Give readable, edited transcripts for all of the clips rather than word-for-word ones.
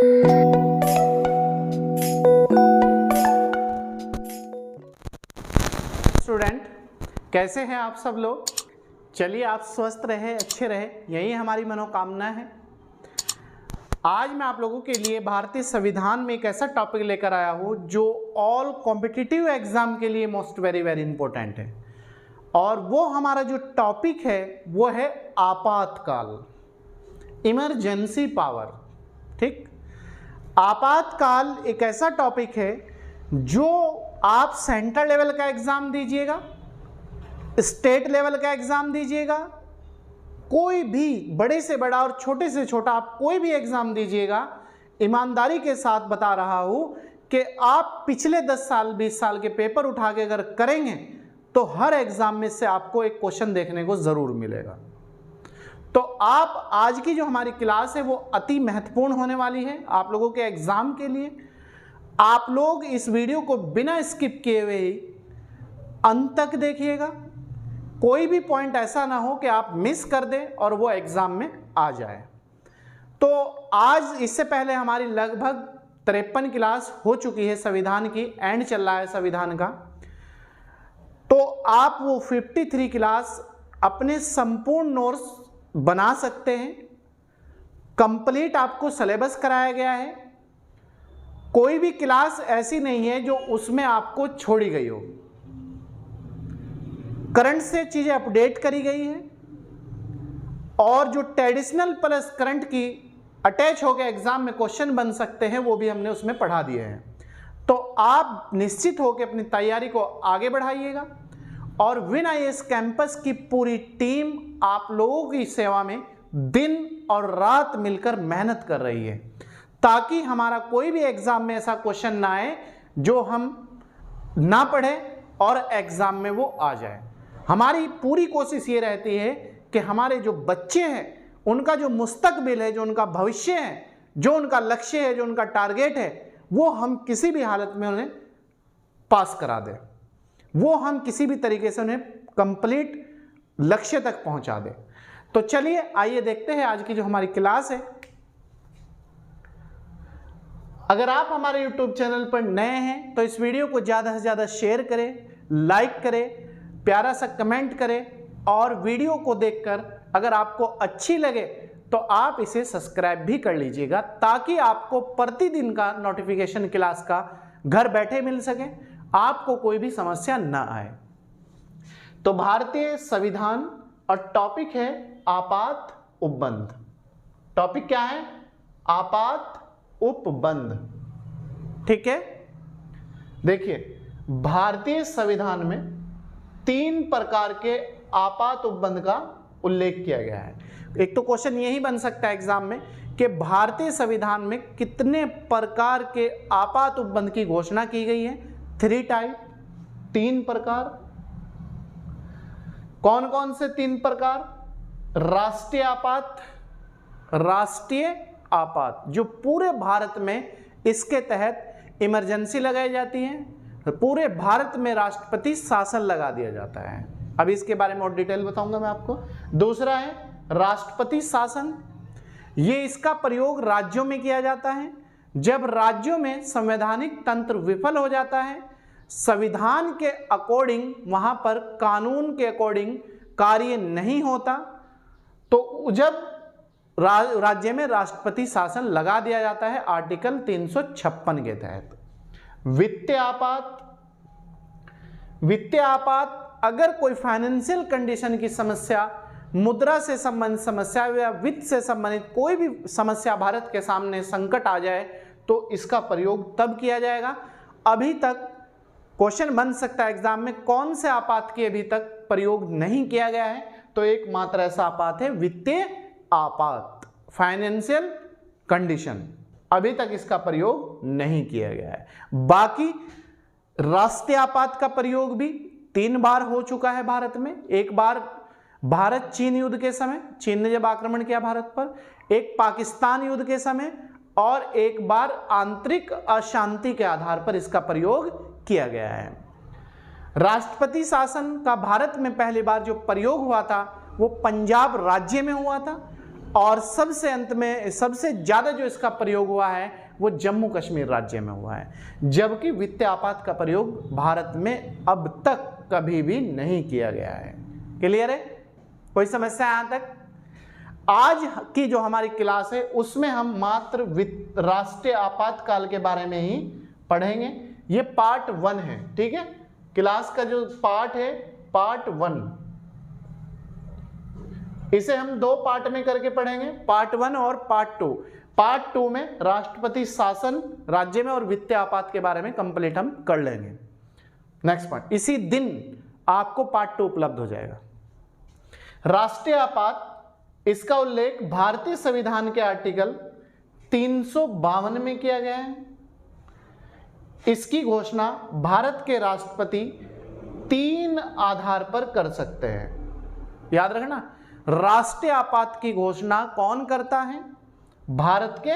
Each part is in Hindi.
स्टूडेंट, कैसे हैं आप सब लोग? चलिए, आप स्वस्थ रहे, अच्छे रहे, यही हमारी मनोकामना है। आज मैं आप लोगों के लिए भारतीय संविधान में एक ऐसा टॉपिक लेकर आया हूँ जो ऑल कॉम्पिटिटिव एग्जाम के लिए मोस्ट वेरी इंपॉर्टेंट है। और वो हमारा जो टॉपिक है वो है आपातकाल, इमरजेंसी पावर। ठीक, आपातकाल एक ऐसा टॉपिक है जो आप सेंट्रल लेवल का एग्जाम दीजिएगा, स्टेट लेवल का एग्जाम दीजिएगा, कोई भी बड़े से बड़ा और छोटे से छोटा आप कोई भी एग्जाम दीजिएगा, ईमानदारी के साथ बता रहा हूं कि आप पिछले 10 साल 20 साल के पेपर उठा के अगर करेंगे तो हर एग्जाम में से आपको एक क्वेश्चन देखने को जरूर मिलेगा। तो आप आज की जो हमारी क्लास है वो अति महत्वपूर्ण होने वाली है आप लोगों के एग्जाम के लिए। आप लोग इस वीडियो को बिना स्किप किए हुए ही अंत तक देखिएगा। कोई भी पॉइंट ऐसा ना हो कि आप मिस कर दें और वो एग्जाम में आ जाए। तो आज इससे पहले हमारी लगभग 53 क्लास हो चुकी है, संविधान की एंड चल रहा है संविधान का। तो आप वो 53 क्लास अपने संपूर्ण नोट्स बना सकते हैं। कंप्लीट आपको सिलेबस कराया गया है, कोई भी क्लास ऐसी नहीं है जो उसमें आपको छोड़ी गई हो। करंट से चीजें अपडेट करी गई है और जो ट्रेडिशनल प्लस करंट की अटैच होकर एग्जाम में क्वेश्चन बन सकते हैं वो भी हमने उसमें पढ़ा दिए हैं। तो आप निश्चित होकर अपनी तैयारी को आगे बढ़ाइएगा और विन आईएएस कैंपस की पूरी टीम आप लोगों की सेवा में दिन और रात मिलकर मेहनत कर रही है ताकि हमारा कोई भी एग्जाम में ऐसा क्वेश्चन ना आए जो हम ना पढ़ें और एग्जाम में वो आ जाए। हमारी पूरी कोशिश ये रहती है कि हमारे जो बच्चे हैं उनका जो मुस्तकबिल है, जो उनका भविष्य है, जो उनका लक्ष्य है, जो उनका टारगेट है, वो हम किसी भी हालत में उन्हें पास करा दें, वो हम किसी भी तरीके से उन्हें कंप्लीट लक्ष्य तक पहुंचा दें। तो चलिए आइए देखते हैं आज की जो हमारी क्लास है। अगर आप हमारे YouTube चैनल पर नए हैं तो इस वीडियो को ज़्यादा से ज़्यादा शेयर करें, लाइक करें, प्यारा सा कमेंट करें और वीडियो को देखकर अगर आपको अच्छी लगे तो आप इसे सब्सक्राइब भी कर लीजिएगा ताकि आपको प्रतिदिन का नोटिफिकेशन क्लास का घर बैठे मिल सके, आपको कोई भी समस्या ना आए। तो भारतीय संविधान और टॉपिक है आपात उपबंध। टॉपिक क्या है? आपात उपबंध। ठीक है, देखिए भारतीय संविधान में 3 प्रकार के आपात उपबंध का उल्लेख किया गया है। एक तो क्वेश्चन यही बन सकता है एग्जाम में कि भारतीय संविधान में कितने प्रकार के आपात उपबंध की घोषणा की गई है। 3 टाइप, 3 प्रकार। कौन कौन से 3 प्रकार? राष्ट्रीय आपात, राष्ट्रीय आपात जो पूरे भारत में इसके तहत इमरजेंसी लगाई जाती है, पूरे भारत में राष्ट्रपति शासन लगा दिया जाता है। अभी इसके बारे में और डिटेल बताऊंगा मैं आपको। दूसरा है राष्ट्रपति शासन। ये इसका प्रयोग राज्यों में किया जाता है जब राज्यों में संवैधानिक तंत्र विफल हो जाता है, संविधान के अकॉर्डिंग वहां पर कानून के अकॉर्डिंग कार्य नहीं होता, तो जब राज्य में राष्ट्रपति शासन लगा दिया जाता है आर्टिकल 356 के तहत। वित्तीय आपात, वित्तीय आपात अगर कोई फाइनेंशियल कंडीशन की समस्या, मुद्रा से संबंधित समस्या या वित्त से संबंधित कोई भी समस्या भारत के सामने संकट आ जाए तो इसका प्रयोग तब किया जाएगा। अभी तक क्वेश्चन बन सकता है एग्जाम में कौन से आपात की अभी तक प्रयोग नहीं किया गया है, तो एकमात्र ऐसा आपात है वित्तीय आपात, फाइनेंशियल कंडीशन। अभी तक इसका प्रयोग नहीं किया गया है। बाकी राष्ट्रीय आपात का प्रयोग भी 3 बार हो चुका है भारत में। एक बार भारत चीन युद्ध के समय, चीन ने जब आक्रमण किया भारत पर, एक पाकिस्तान युद्ध के समय और एक बार आंतरिक अशांति के आधार पर इसका प्रयोग किया गया है। राष्ट्रपति शासन का भारत में पहली बार जो प्रयोग हुआ था वो पंजाब राज्य में हुआ था और सबसे अंत में सबसे ज्यादा जो इसका प्रयोग हुआ है वो जम्मू कश्मीर राज्य में हुआ है, जबकि वित्तीय आपात का प्रयोग भारत में अब तक कभी भी नहीं किया गया है। क्लियर है? कोई समस्या यहां तक? आज की जो हमारी क्लास है उसमें हम मात्र राष्ट्रीय आपातकाल के बारे में ही पढ़ेंगे। ये पार्ट 1 है, ठीक है? क्लास का जो पार्ट है पार्ट 1, इसे हम 2 पार्ट में करके पढ़ेंगे, पार्ट 1 और पार्ट 2। पार्ट 2 में राष्ट्रपति शासन राज्य में और वित्तीय आपात के बारे में कंप्लीट हम कर लेंगे। नेक्स्ट पॉइंट, इसी दिन आपको पार्ट 2 उपलब्ध हो जाएगा। राष्ट्रीय आपात, इसका उल्लेख भारतीय संविधान के आर्टिकल 352 में किया गया है। इसकी घोषणा भारत के राष्ट्रपति 3 आधार पर कर सकते हैं। याद रखना, राष्ट्रीय आपात की घोषणा कौन करता है? भारत के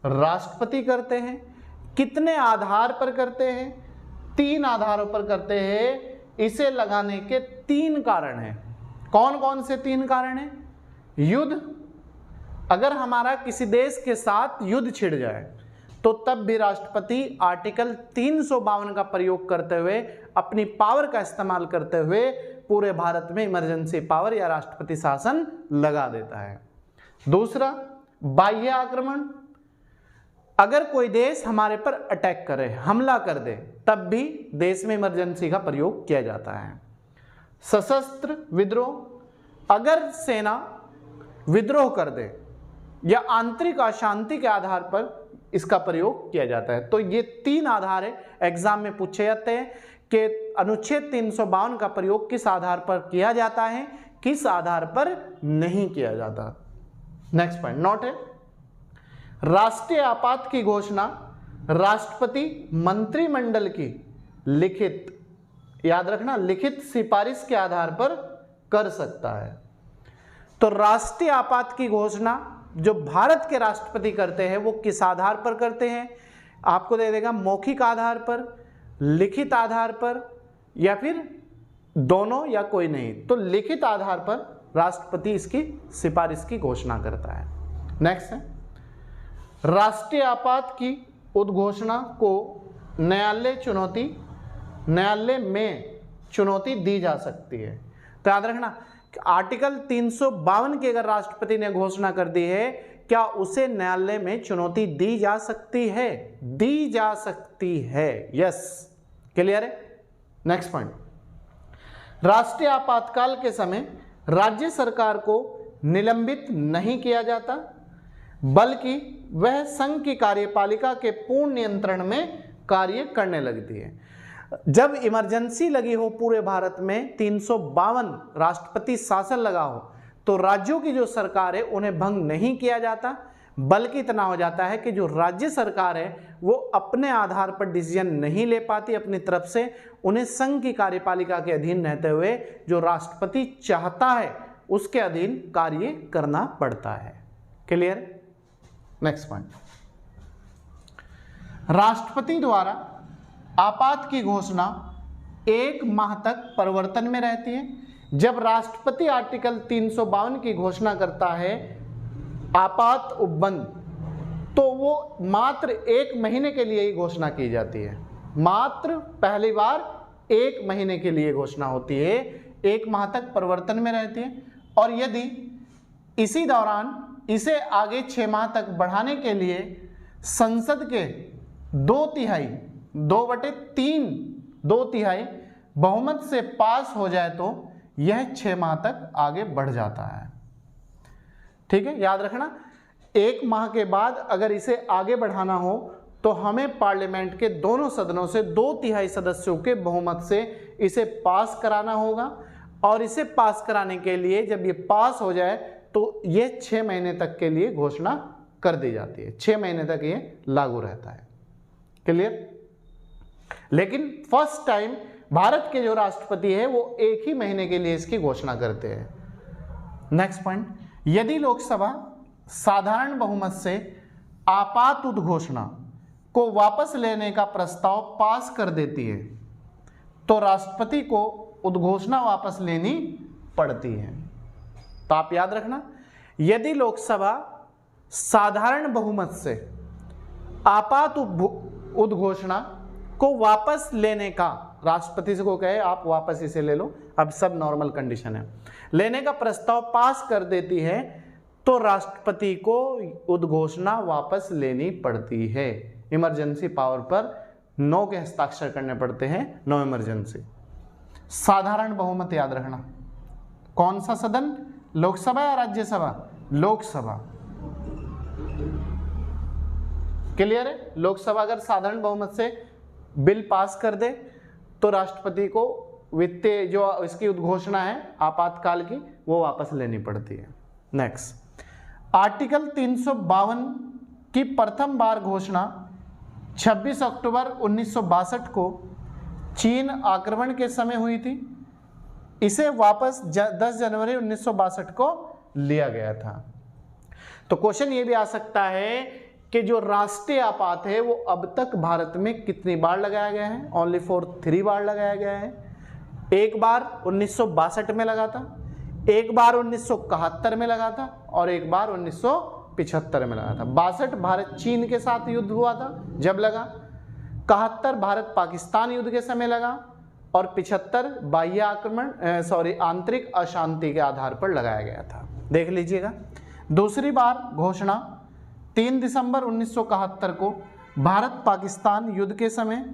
राष्ट्रपति करते हैं। कितने आधार पर करते हैं? 3 आधारों पर करते हैं। इसे लगाने के 3 कारण हैं। कौन कौन से 3 कारण हैं? युद्ध, अगर हमारा किसी देश के साथ युद्ध छिड़ जाए तो तब भी राष्ट्रपति आर्टिकल 352 का प्रयोग करते हुए, अपनी पावर का इस्तेमाल करते हुए पूरे भारत में इमरजेंसी पावर या राष्ट्रपति शासन लगा देता है। दूसरा, बाह्य आक्रमण, अगर कोई देश हमारे पर अटैक करे, हमला कर दे, तब भी देश में इमरजेंसी का प्रयोग किया जाता है। सशस्त्र विद्रोह, अगर सेना विद्रोह कर दे या आंतरिक अशांति के आधार पर इसका प्रयोग किया जाता है। तो ये 3 आधार है, एग्जाम में पूछे जाते हैं कि अनुच्छेद 352 का प्रयोग किस आधार पर किया जाता है, किस आधार पर नहीं किया जाता। नेक्स्ट पॉइंट नोट है, राष्ट्रीय आपात की घोषणा राष्ट्रपति मंत्रिमंडल की लिखित, याद रखना, लिखित सिफारिश के आधार पर कर सकता है। तो राष्ट्रीय आपात की घोषणा जो भारत के राष्ट्रपति करते हैं वो किस आधार पर करते हैं? आपको दे देगा मौखिक आधार पर, लिखित आधार पर, या फिर दोनों या कोई नहीं। तो लिखित आधार पर राष्ट्रपति इसकी सिफारिश की घोषणा करता है। नेक्स्ट है, राष्ट्रीय आपात की उद्घोषणा को न्यायालय में चुनौती दी जा सकती है। तो याद रखना, आर्टिकल 352 की अगर राष्ट्रपति ने घोषणा कर दी है, क्या उसे न्यायालय में चुनौती दी जा सकती है? दी जा सकती है, यस। क्लियर है? नेक्स्ट पॉइंट, राष्ट्रीय आपातकाल के समय राज्य सरकार को निलंबित नहीं किया जाता, बल्कि वह संघ की कार्यपालिका के पूर्ण नियंत्रण में कार्य करने लगती है। जब इमरजेंसी लगी हो पूरे भारत में, 352 राष्ट्रपति शासन लगा हो, तो राज्यों की जो सरकार है उन्हें भंग नहीं किया जाता, बल्कि इतना हो जाता है कि जो राज्य सरकार है वो अपने आधार पर डिसीजन नहीं ले पाती अपनी तरफ से, उन्हें संघ की कार्यपालिका के अधीन रहते हुए जो राष्ट्रपति चाहता है उसके अधीन कार्य करना पड़ता है। क्लियर? नेक्स्ट पॉइंट, राष्ट्रपति द्वारा आपात की घोषणा 1 माह तक परिवर्तन में रहती है। जब राष्ट्रपति आर्टिकल 352 की घोषणा करता है आपात उपबंध, तो वो मात्र 1 महीने के लिए ही घोषणा की जाती है। मात्र पहली बार 1 महीने के लिए घोषणा होती है, 1 माह तक परिवर्तन में रहती है। और यदि इसी दौरान इसे आगे 6 माह तक बढ़ाने के लिए संसद के 2/3 बहुमत से पास हो जाए तो यह 6 माह तक आगे बढ़ जाता है। ठीक है, याद रखना, 1 माह के बाद अगर इसे आगे बढ़ाना हो तो हमें पार्लियामेंट के दोनों सदनों से 2/3 सदस्यों के बहुमत से इसे पास कराना होगा। और इसे पास कराने के लिए जब ये पास हो जाए तो ये 6 महीने तक के लिए घोषणा कर दी जाती है, 6 महीने तक ये लागू रहता है। क्लियर? लेकिन फर्स्ट टाइम भारत के जो राष्ट्रपति है वो 1 ही महीने के लिए इसकी घोषणा करते हैं। नेक्स्ट पॉइंट, यदि लोकसभा साधारण बहुमत से आपात उद्घोषणा को वापस लेने का प्रस्ताव पास कर देती है तो राष्ट्रपति को उद्घोषणा वापस लेनी पड़ती है। तो आप याद रखना, यदि लोकसभा साधारण बहुमत से आपात उद्घोषणा को वापस लेने का, राष्ट्रपति से को कहे आप वापस इसे ले लो, अब सब नॉर्मल कंडीशन है, लेने का प्रस्ताव पास कर देती है तो राष्ट्रपति को उद्घोषणा वापस लेनी पड़ती है। इमरजेंसी पावर पर नो के हस्ताक्षर करने पड़ते हैं, नो इमरजेंसी। साधारण बहुमत याद रखना, कौन सा सदन, लोकसभा या राज्यसभा? लोकसभा। क्लियर है? लोकसभा अगर साधारण बहुमत से बिल पास कर दे तो राष्ट्रपति को वित्तीय जो इसकी उद्घोषणा है आपातकाल की वो वापस लेनी पड़ती है। नेक्स्ट, आर्टिकल 352 की प्रथम बार घोषणा 26 अक्टूबर 1962 को चीन आक्रमण के समय हुई थी। इसे वापस 10 जनवरी 1962 को लिया गया था। तो क्वेश्चन ये भी आ सकता है कि जो राष्ट्रीय आपात है वो अब तक भारत में कितनी बार लगाया गया है? ओनली फॉर 3 बार लगाया गया है। एक बार 1962 में लगा था, एक बार 1971 में लगा था और एक बार 1975 में लगा था। 62 भारत चीन के साथ युद्ध हुआ था जब लगा, 71 भारत पाकिस्तान युद्ध के समय लगा और 75 बाह्य आक्रमण आंतरिक अशांति के आधार पर लगाया गया था। देख लीजिएगा। दूसरी बार घोषणा 3 दिसंबर 1971 को भारत पाकिस्तान युद्ध के समय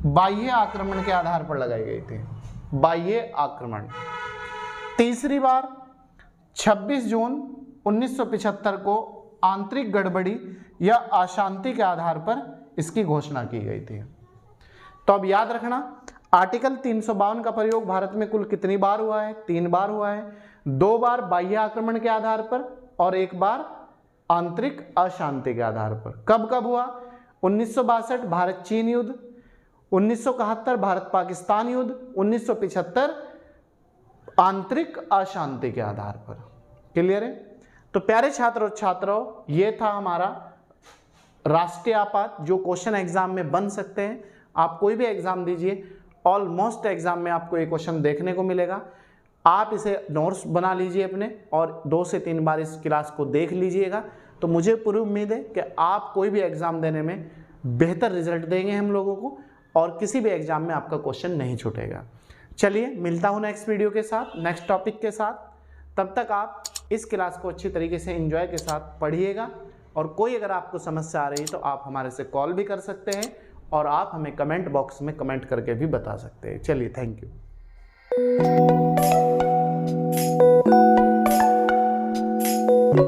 बाह्य आक्रमण के आधार पर लगाई गई थी, बाह्य आक्रमण। तीसरी बार 26 जून 1975 को आंतरिक गड़बड़ी या अशांति के आधार पर इसकी घोषणा की गई थी। तो अब याद रखना, आर्टिकल 352 का प्रयोग भारत में कुल कितनी बार हुआ है? 3 बार हुआ है। 2 बार बाह्य आक्रमण के आधार पर और 1 बार आंतरिक अशांति के आधार पर। कब कब हुआ? 1962 भारत चीन युद्ध, 1971 भारत पाकिस्तान युद्ध, 1975 आंतरिक अशांति के आधार पर। क्लियर है? तो प्यारे छात्रों छात्राओं, ये था हमारा राष्ट्रीय आपात जो क्वेश्चन एग्जाम में बन सकते हैं। आप कोई भी एग्जाम दीजिए, ऑलमोस्ट एग्जाम में आपको ये क्वेश्चन देखने को मिलेगा। आप इसे नोट्स बना लीजिए अपने और 2 से 3 बार इस क्लास को देख लीजिएगा। तो मुझे पूरी उम्मीद है कि आप कोई भी एग्जाम देने में बेहतर रिजल्ट देंगे हम लोगों को, और किसी भी एग्जाम में आपका क्वेश्चन नहीं छूटेगा। चलिए, मिलता हूँ नेक्स्ट वीडियो के साथ, नेक्स्ट टॉपिक के साथ। तब तक आप इस क्लास को अच्छी तरीके से एंजॉय के साथ पढ़िएगा, और कोई अगर आपको समस्या आ रही है तो आप हमारे से कॉल भी कर सकते हैं और आप हमें कमेंट बॉक्स में कमेंट करके भी बता सकते हैं। चलिए, थैंक यू।